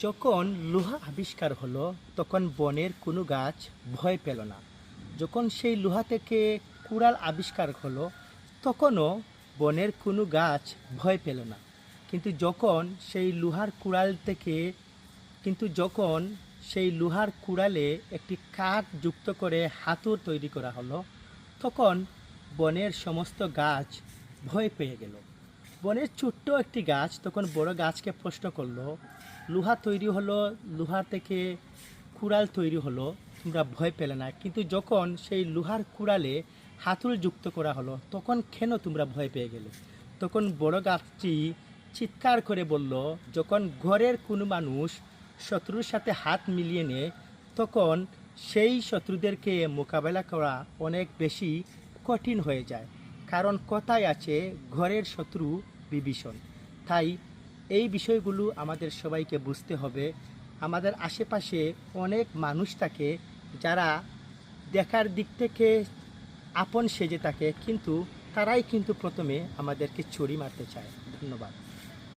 যখন লোহা আবিষ্কার হলো তখন বনের কোনো গাছ ভয় পেল না। যখন সেই লোহা থেকে কুড়াল আবিষ্কার হলো তখনও বনের কোনো গাছ ভয় পেল না। কিন্তু যখন সেই লোহার কুড়াল থেকে কিন্তু যখন সেই লোহার কুড়ালে একটি কাঠ যুক্ত করে হাতুড় তৈরি করা হলো তখন বনের সমস্ত গাছ ভয় পেয়ে গেল। বনের ছোট্ট একটি গাছ তখন বড় গাছকে প্রশ্ন করলো, লোহা তৈরি হলো, লোহা থেকে কুড়াল তৈরি হলো, তোমরা ভয় পেলে না, কিন্তু যখন সেই লোহার কুড়ালে হাতুড়ি যুক্ত করা হলো তখন কেন তোমরা ভয় পেয়ে গেলে? তখন বড় গাছটি চিৎকার করে বলল, যখন ঘরের কোনো মানুষ শত্রুর সাথে হাত মিলিয়ে নেয় তখন সেই শত্রুদেরকে মোকাবেলা করা অনেক বেশি কঠিন হয়ে যায়। কারণ কথায় আছে, ঘরের শত্রু বিভীষণ। তাই এই বিষয়গুলো আমাদের সবাইকে বুঝতে হবে। আমাদের আশেপাশে অনেক মানুষ থাকে যারা দেখার দিক থেকে আপন সেজে থাকে, কিন্তু তারাই কিন্তু প্রথমে আমাদেরকে ছুরি মারতে চায়। ধন্যবাদ।